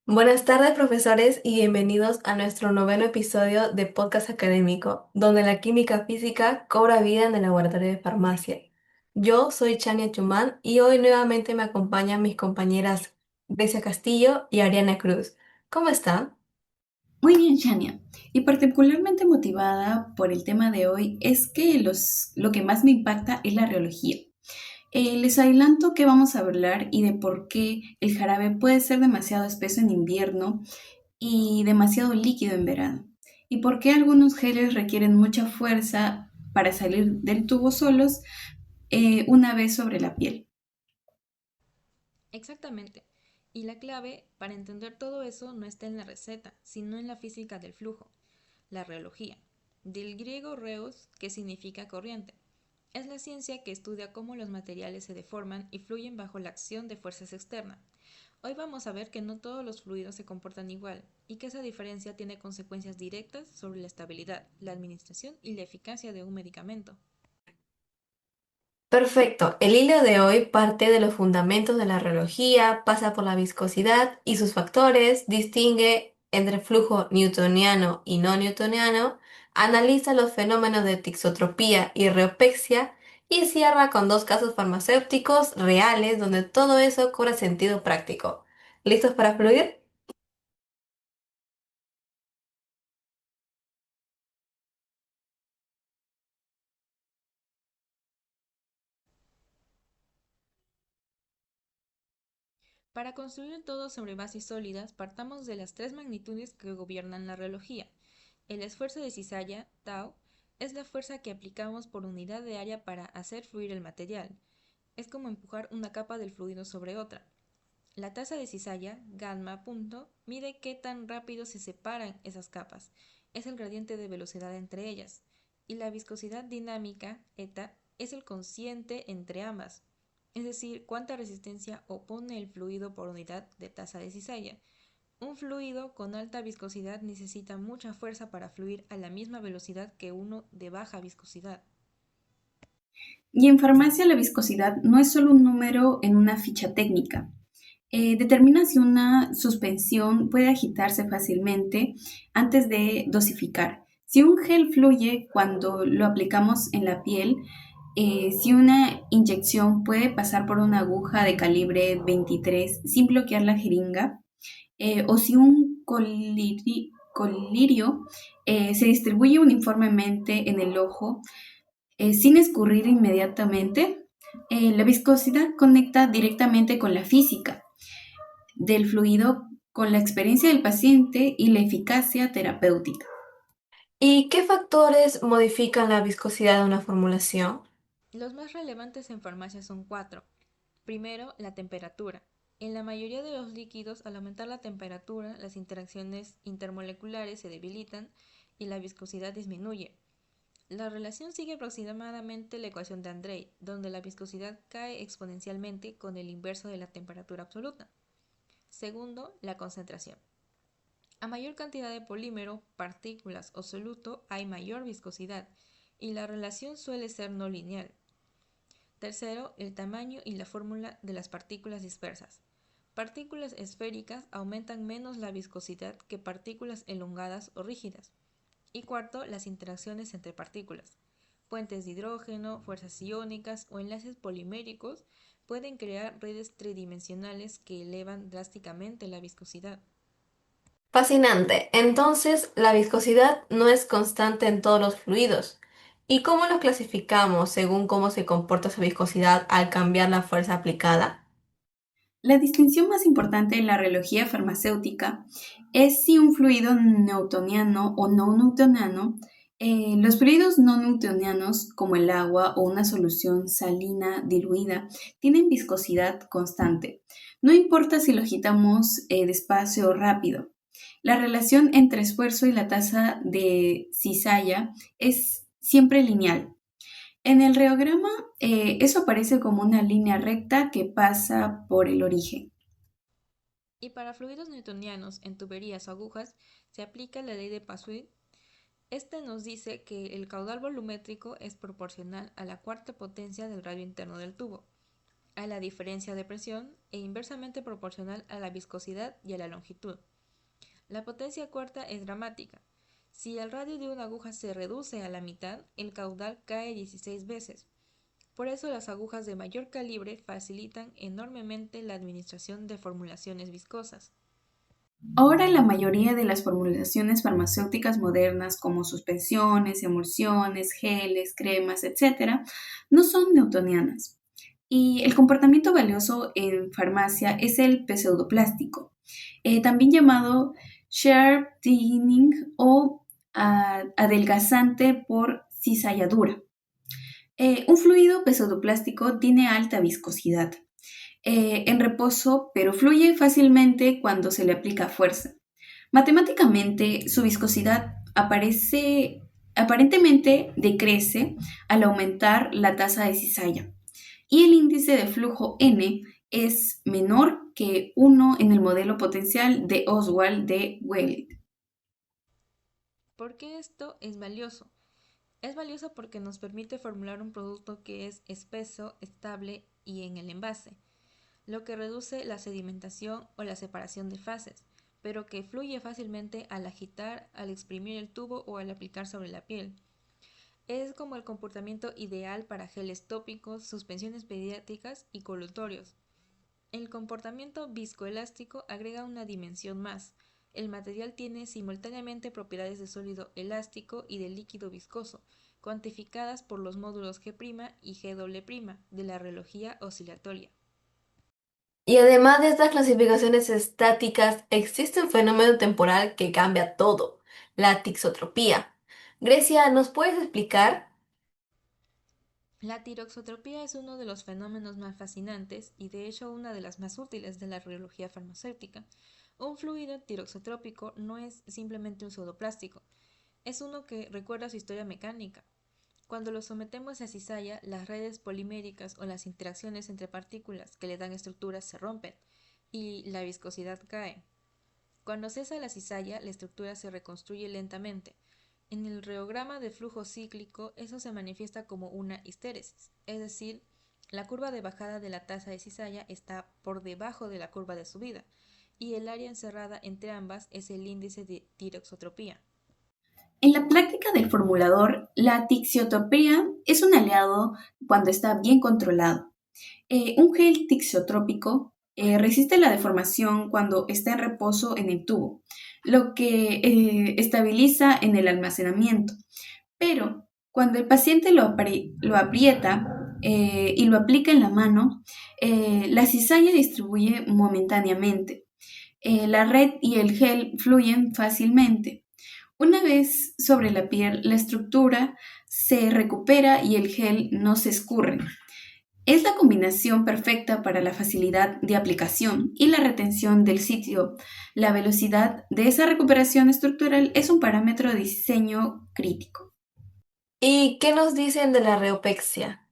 Buenas tardes, profesores, y bienvenidos a nuestro noveno episodio de Podcast Académico, donde la química física cobra vida en el laboratorio de farmacia. Yo soy Chania Chumán y hoy nuevamente me acompañan mis compañeras Grecia Castillo y Ariana Cruz. ¿Cómo están? Muy bien, Shania. Y particularmente motivada por el tema de hoy es que lo que más me impacta es la reología. Les adelanto que vamos a hablar y de por qué el jarabe puede ser demasiado espeso en invierno y demasiado líquido en verano. Y por qué algunos geles requieren mucha fuerza para salir del tubo solos una vez sobre la piel. Exactamente. Y la clave para entender todo eso no está en la receta, sino en la física del flujo, la reología, del griego reos, que significa corriente. Es la ciencia que estudia cómo los materiales se deforman y fluyen bajo la acción de fuerzas externas. Hoy vamos a ver que no todos los fluidos se comportan igual y que esa diferencia tiene consecuencias directas sobre la estabilidad, la administración y la eficacia de un medicamento. Perfecto. El hilo de hoy parte de los fundamentos de la reología, pasa por la viscosidad y sus factores, distingue entre flujo newtoniano y no newtoniano, analiza los fenómenos de tixotropía y reopexia y cierra con dos casos farmacéuticos reales donde todo eso cobra sentido práctico. ¿Listos para fluir? Para construir todo sobre bases sólidas, partamos de las tres magnitudes que gobiernan la reología. El esfuerzo de cizalla, tau, es la fuerza que aplicamos por unidad de área para hacer fluir el material. Es como empujar una capa del fluido sobre otra. La tasa de cizalla, gamma punto, mide qué tan rápido se separan esas capas. Es el gradiente de velocidad entre ellas. Y la viscosidad dinámica, eta, es el cociente entre ambas. Es decir, cuánta resistencia opone el fluido por unidad de tasa de cizalla. Un fluido con alta viscosidad necesita mucha fuerza para fluir a la misma velocidad que uno de baja viscosidad. Y en farmacia la viscosidad no es solo un número en una ficha técnica. Determina si una suspensión puede agitarse fácilmente antes de dosificar. Si un gel fluye cuando lo aplicamos en la piel, si una inyección puede pasar por una aguja de calibre 23 sin bloquear la jeringa, o si un colirio se distribuye uniformemente en el ojo sin escurrir inmediatamente. La viscosidad conecta directamente con la física del fluido, con la experiencia del paciente y la eficacia terapéutica. ¿Y qué factores modifican la viscosidad de una formulación? Los más relevantes en farmacia son cuatro. Primero, la temperatura. En la mayoría de los líquidos, al aumentar la temperatura, las interacciones intermoleculares se debilitan y la viscosidad disminuye. La relación sigue aproximadamente la ecuación de Andrei, donde la viscosidad cae exponencialmente con el inverso de la temperatura absoluta. Segundo, la concentración. A mayor cantidad de polímero, partículas o soluto hay mayor viscosidad y la relación suele ser no lineal. Tercero, el tamaño y la fórmula de las partículas dispersas. Partículas esféricas aumentan menos la viscosidad que partículas elongadas o rígidas. Y cuarto, las interacciones entre partículas. Puentes de hidrógeno, fuerzas iónicas o enlaces poliméricos pueden crear redes tridimensionales que elevan drásticamente la viscosidad. Fascinante. Entonces, la viscosidad no es constante en todos los fluidos. ¿Y cómo los clasificamos según cómo se comporta esa viscosidad al cambiar la fuerza aplicada? La distinción más importante en la reología farmacéutica es si un fluido newtoniano o no newtoniano. Los fluidos no newtonianos, como el agua o una solución salina diluida, tienen viscosidad constante. No importa si lo agitamos despacio o rápido. La relación entre esfuerzo y la tasa de cizalla es siempre lineal. En el reograma, eso aparece como una línea recta que pasa por el origen. Y para fluidos newtonianos en tuberías o agujas se aplica la ley de Passuit. Este nos dice que el caudal volumétrico es proporcional a la cuarta potencia del radio interno del tubo. a la diferencia de presión e inversamente proporcional a la viscosidad y a la longitud. La potencia cuarta es dramática. Si el radio de una aguja se reduce a la mitad, el caudal cae 16 veces. Por eso las agujas de mayor calibre facilitan enormemente la administración de formulaciones viscosas. Ahora la mayoría de las formulaciones farmacéuticas modernas como suspensiones, emulsiones, geles, cremas, etc., no son newtonianas. Y el comportamiento valioso en farmacia es el pseudoplástico, también llamado sharp thickening o adelgazante por cizalladura. Un fluido pseudoplástico tiene alta viscosidad en reposo, pero fluye fácilmente cuando se le aplica fuerza. Matemáticamente, su viscosidad aparentemente decrece al aumentar la tasa de cizalla y el índice de flujo N es menor que 1 en el modelo potencial de Oswald de Weld. ¿Por qué esto es valioso? Es valioso porque nos permite formular un producto que es espeso, estable y en el envase, lo que reduce la sedimentación o la separación de fases, pero que fluye fácilmente al agitar, al exprimir el tubo o al aplicar sobre la piel. Es como el comportamiento ideal para geles tópicos, suspensiones pediátricas y colutorios. El comportamiento viscoelástico agrega una dimensión más. El material tiene simultáneamente propiedades de sólido elástico y de líquido viscoso, cuantificadas por los módulos G' y G" de la reología oscilatoria. Y además de estas clasificaciones estáticas, existe un fenómeno temporal que cambia todo, la tixotropía. Grecia, ¿nos puedes explicar? La tiroxotropía es uno de los fenómenos más fascinantes y de hecho una de las más útiles de la reología farmacéutica. Un fluido tiroxotrópico no es simplemente un pseudoplástico, es uno que recuerda su historia mecánica. Cuando lo sometemos a cizalla, las redes poliméricas o las interacciones entre partículas que le dan estructuras se rompen y la viscosidad cae. Cuando cesa la cizalla, la estructura se reconstruye lentamente. En el reograma de flujo cíclico, eso se manifiesta como una histéresis, es decir, la curva de bajada de la tasa de cizalla está por debajo de la curva de subida, y el área encerrada entre ambas es el índice de tiroxotropía. En la práctica del formulador, la tixiotropía es un aliado cuando está bien controlado. Un gel tixiotrópico resiste la deformación cuando está en reposo en el tubo, lo que estabiliza en el almacenamiento. Pero cuando el paciente lo aprieta y lo aplica en la mano, la cizalla distribuye momentáneamente. La red y el gel fluyen fácilmente. Una vez sobre la piel, la estructura se recupera y el gel no se escurre. Es la combinación perfecta para la facilidad de aplicación y la retención del sitio. La velocidad de esa recuperación estructural es un parámetro de diseño crítico. ¿Y qué nos dicen de la reopexia?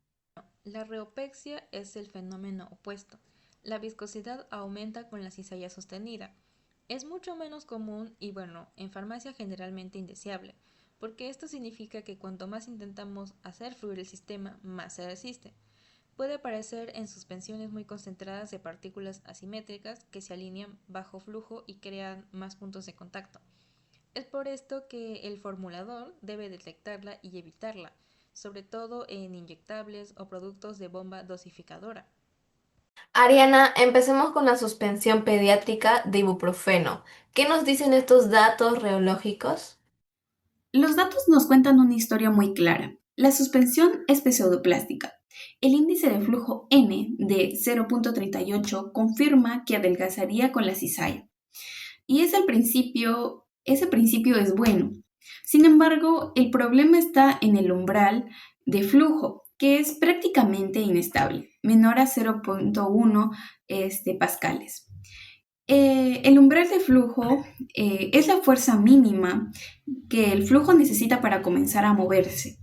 La reopexia es el fenómeno opuesto. La viscosidad aumenta con la cizalla sostenida. Es mucho menos común y en farmacia generalmente indeseable, porque esto significa que cuanto más intentamos hacer fluir el sistema, más se resiste. Puede aparecer en suspensiones muy concentradas de partículas asimétricas que se alinean bajo flujo y crean más puntos de contacto. Es por esto que el formulador debe detectarla y evitarla, sobre todo en inyectables o productos de bomba dosificadora. Ariana, empecemos con la suspensión pediátrica de ibuprofeno. ¿Qué nos dicen estos datos reológicos? Los datos nos cuentan una historia muy clara. La suspensión es pseudoplástica. El índice de flujo N de 0.38 confirma que adelgazaría con la cizalla. Y ese principio es bueno. Sin embargo, el problema está en el umbral de flujo, que es prácticamente inestable, menor a 0.1 pascales. El umbral de flujo es la fuerza mínima que el flujo necesita para comenzar a moverse.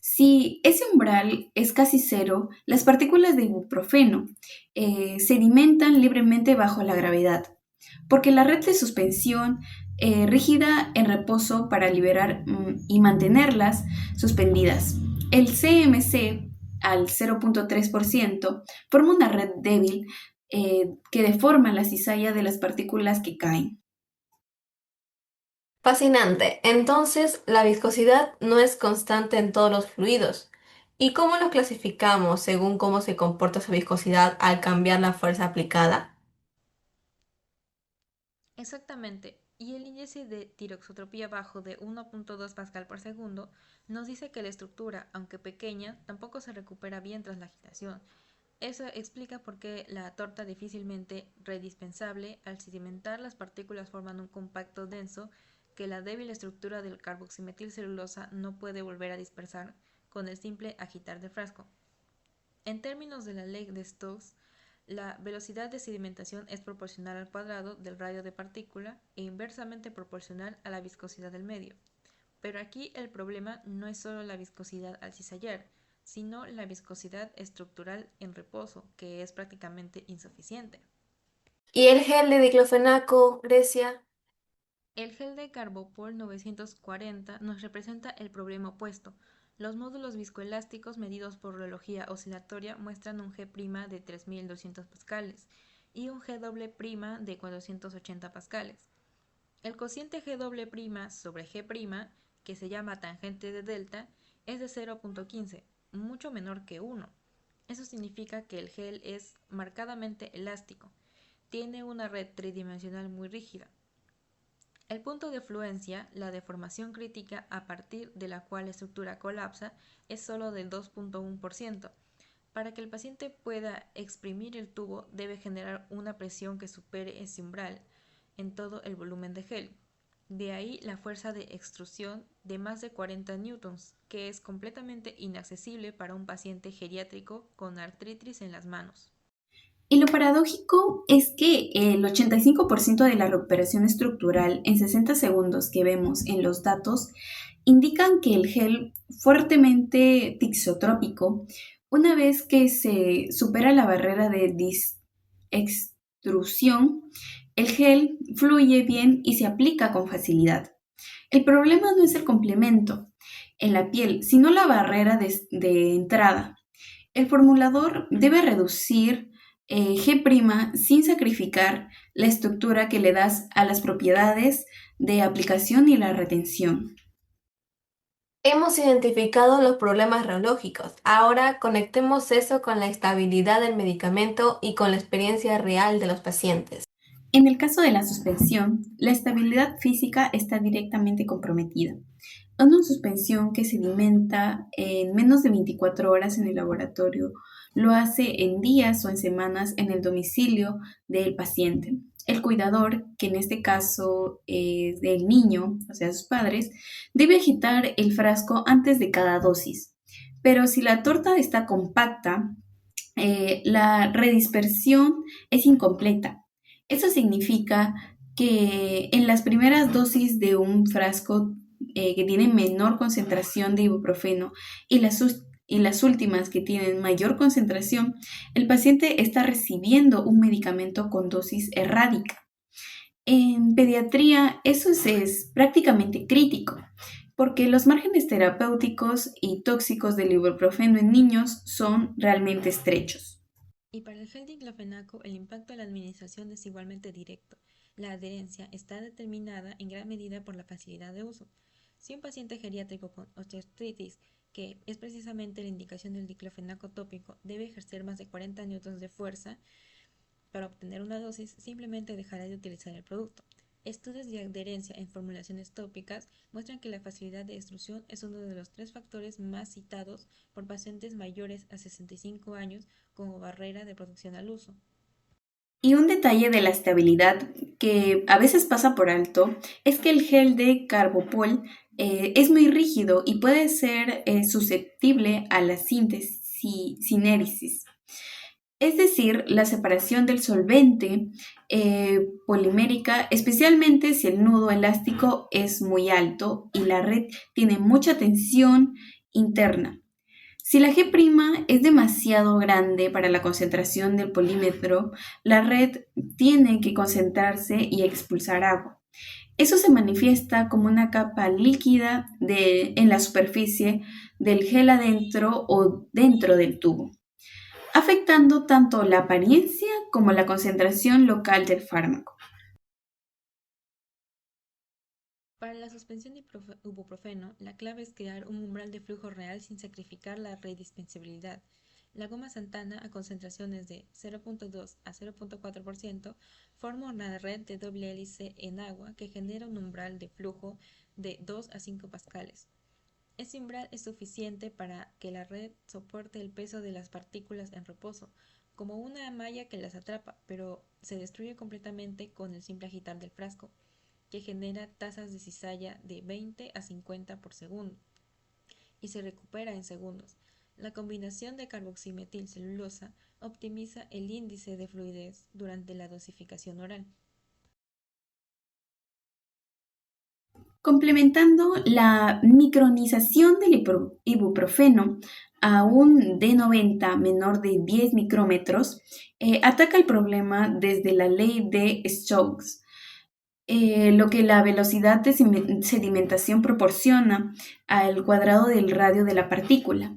Si ese umbral es casi cero, las partículas de ibuprofeno sedimentan libremente bajo la gravedad, porque la red de suspensión rígida en reposo para liberar y mantenerlas suspendidas. El CMC al 0.3%, forma una red débil que deforma la cizalla de las partículas que caen. Fascinante. Entonces, la viscosidad no es constante en todos los fluidos. ¿Y cómo los clasificamos según cómo se comporta su viscosidad al cambiar la fuerza aplicada? Exactamente. Y el índice de tiroxotropía bajo de 1.2 pascal por segundo nos dice que la estructura, aunque pequeña, tampoco se recupera bien tras la agitación. Eso explica por qué la torta difícilmente redispensable, al sedimentar las partículas forman un compacto denso que la débil estructura del carboximetilcelulosa no puede volver a dispersar con el simple agitar del frasco. En términos de la ley de Stokes, la velocidad de sedimentación es proporcional al cuadrado del radio de partícula e inversamente proporcional a la viscosidad del medio. Pero aquí el problema no es solo la viscosidad al cizallar, sino la viscosidad estructural en reposo, que es prácticamente insuficiente. ¿Y el gel de diclofenaco, Grecia? El gel de Carbopol 940 nos representa el problema opuesto. Los módulos viscoelásticos medidos por rheología oscilatoria muestran un G' de 3200 pascales y un G" de 480 pascales. El cociente G" sobre G', que se llama tangente de delta, es de 0.15, mucho menor que 1. Eso significa que el gel es marcadamente elástico. Tiene una red tridimensional muy rígida. El punto de fluencia, la deformación crítica a partir de la cual la estructura colapsa, es solo del 2.1%. Para que el paciente pueda exprimir el tubo, debe generar una presión que supere ese umbral en todo el volumen de gel. De ahí la fuerza de extrusión de más de 40 newtons, que es completamente inaccesible para un paciente geriátrico con artritis en las manos. Y lo paradójico es que el 85% de la recuperación estructural en 60 segundos que vemos en los datos indican que el gel fuertemente tixotrópico, una vez que se supera la barrera de extrusión, el gel fluye bien y se aplica con facilidad. El problema no es el complemento en la piel, sino la barrera de entrada. El formulador debe reducir G' sin sacrificar la estructura que le das a las propiedades de aplicación y la retención. Hemos identificado los problemas reológicos. Ahora conectemos eso con la estabilidad del medicamento y con la experiencia real de los pacientes. En el caso de la suspensión, la estabilidad física está directamente comprometida. Una suspensión que sedimenta en menos de 24 horas en el laboratorio lo hace en días o en semanas en el domicilio del paciente. El cuidador, que en este caso es del niño, o sea, sus padres, debe agitar el frasco antes de cada dosis. Pero si la torta está compacta, la redispersión es incompleta. Eso significa que en las primeras dosis de un frasco que tiene menor concentración de ibuprofeno y las últimas que tienen mayor concentración, el paciente está recibiendo un medicamento con dosis errática. En pediatría eso es prácticamente crítico, porque los márgenes terapéuticos y tóxicos del ibuprofeno en niños son realmente estrechos. Y para el gel diclofenaco, el impacto de la administración es igualmente directo. La adherencia está determinada en gran medida por la facilidad de uso. Si un paciente geriátrico con osteoartritis, que es precisamente la indicación del diclofenaco tópico, debe ejercer más de 40 newtons de fuerza para obtener una dosis, simplemente dejará de utilizar el producto. Estudios de adherencia en formulaciones tópicas muestran que la facilidad de extrusión es uno de los 3 factores más citados por pacientes mayores a 65 años como barrera de protección al uso. Y un detalle de la estabilidad que a veces pasa por alto es que el gel de Carbopol es muy rígido y puede ser susceptible a la sinéresis. Es decir, la separación del solvente polimérica, especialmente si el nudo elástico es muy alto y la red tiene mucha tensión interna. Si la G' es demasiado grande para la concentración del polímetro, la red tiene que concentrarse y expulsar agua. Eso se manifiesta como una capa líquida en la superficie del gel adentro o dentro del tubo, afectando tanto la apariencia como la concentración local del fármaco. Para la suspensión de ibuprofeno, la clave es crear un umbral de flujo real sin sacrificar la redispensabilidad. La goma Santana a concentraciones de 0.2 a 0.4% forma una red de doble hélice en agua que genera un umbral de flujo de 2 a 5 pascales. Ese umbral es suficiente para que la red soporte el peso de las partículas en reposo, como una malla que las atrapa, pero se destruye completamente con el simple agitar del frasco, que genera tasas de cizalla de 20 a 50 por segundo y se recupera en segundos. La combinación de carboximetilcelulosa optimiza el índice de fluidez durante la dosificación oral. Complementando la micronización del ibuprofeno a un D90 menor de 10 micrómetros, ataca el problema desde la ley de Stokes, lo que la velocidad de sedimentación proporciona al cuadrado del radio de la partícula.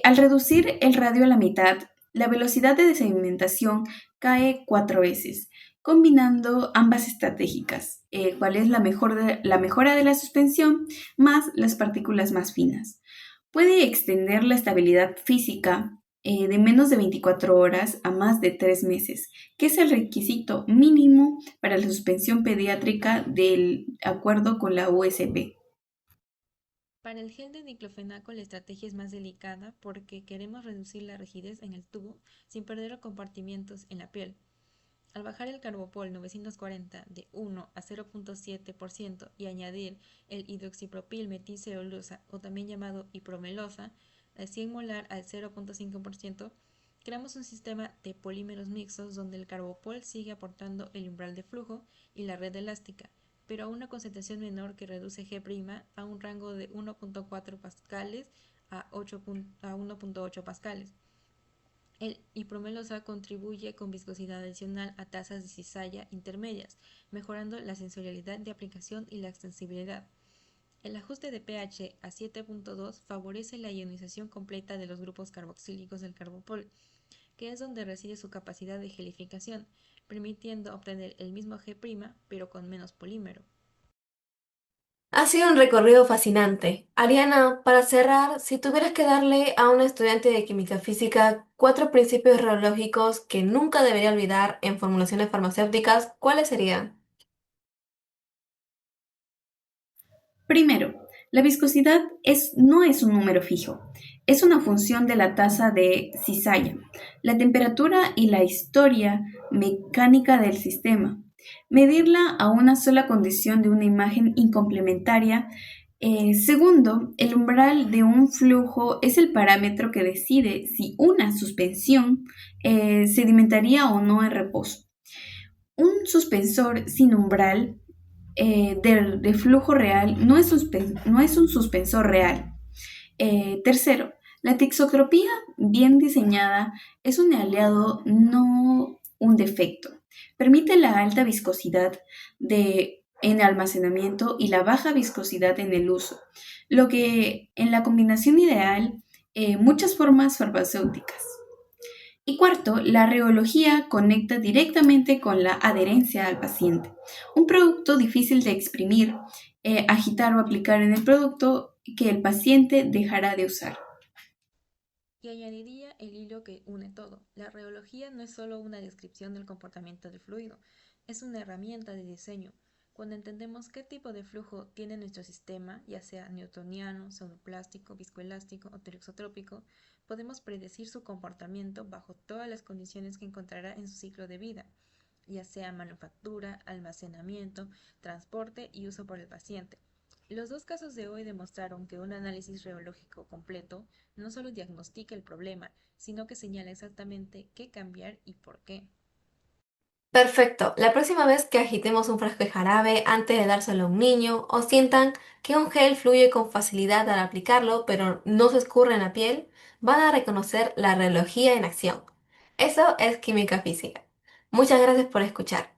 Al reducir el radio a la mitad, la velocidad de sedimentación cae 4 veces, combinando ambas estratégicas, cuál es la mejora de la suspensión más las partículas más finas. Puede extender la estabilidad física de menos de 24 horas a más de 3 meses, que es el requisito mínimo para la suspensión pediátrica del acuerdo con la USP. Para el gel de diclofenaco la estrategia es más delicada porque queremos reducir la rigidez en el tubo sin perder compartimientos en la piel. Al bajar el carbopol 940 de 1 a 0.7% y añadir el hidroxipropil metilcelulosa o también llamado ipromelosa de 100 molar al 0.5%, creamos un sistema de polímeros mixtos donde el carbopol sigue aportando el umbral de flujo y la red elástica, pero a una concentración menor que reduce G' a un rango de 1.4 pascales a 1.8 pascales. El ipromelosa contribuye con viscosidad adicional a tasas de cizalla intermedias, mejorando la sensorialidad de aplicación y la extensibilidad. El ajuste de pH a 7.2 favorece la ionización completa de los grupos carboxílicos del carbopol, que es donde reside su capacidad de gelificación, permitiendo obtener el mismo G' pero con menos polímero. Ha sido un recorrido fascinante. Ariana, para cerrar, si tuvieras que darle a un estudiante de química física 4 principios reológicos que nunca debería olvidar en formulaciones farmacéuticas, ¿cuáles serían? Primero, la viscosidad no es un número fijo, es una función de la tasa de cizalla, la temperatura y la historia mecánica del sistema. Medirla a una sola condición de una imagen incomplementaria. Segundo, el umbral de un flujo es el parámetro que decide si una suspensión sedimentaría o no en reposo. Un suspensor sin umbral de flujo real no es un suspensor real. Tercero, la tixotropía bien diseñada es un aliado, no un defecto. Permite la alta viscosidad en almacenamiento y la baja viscosidad en el uso, lo que en la combinación ideal, muchas formas farmacéuticas. Y cuarto, la reología conecta directamente con la adherencia al paciente. Un producto difícil de exprimir, agitar o aplicar en el producto que el paciente dejará de usar. Y añadiría el hilo que une todo. La reología no es solo una descripción del comportamiento del fluido, es una herramienta de diseño. Cuando entendemos qué tipo de flujo tiene nuestro sistema, ya sea newtoniano, pseudoplástico, viscoelástico o telexotrópico, podemos predecir su comportamiento bajo todas las condiciones que encontrará en su ciclo de vida, ya sea manufactura, almacenamiento, transporte y uso por el paciente. Los dos casos de hoy demostraron que un análisis reológico completo no solo diagnostica el problema, sino que señala exactamente qué cambiar y por qué. Perfecto. La próxima vez que agitemos un frasco de jarabe antes de dárselo a un niño o sientan que un gel fluye con facilidad al aplicarlo, pero no se escurre en la piel, van a reconocer la reología en acción. Eso es química física. Muchas gracias por escuchar.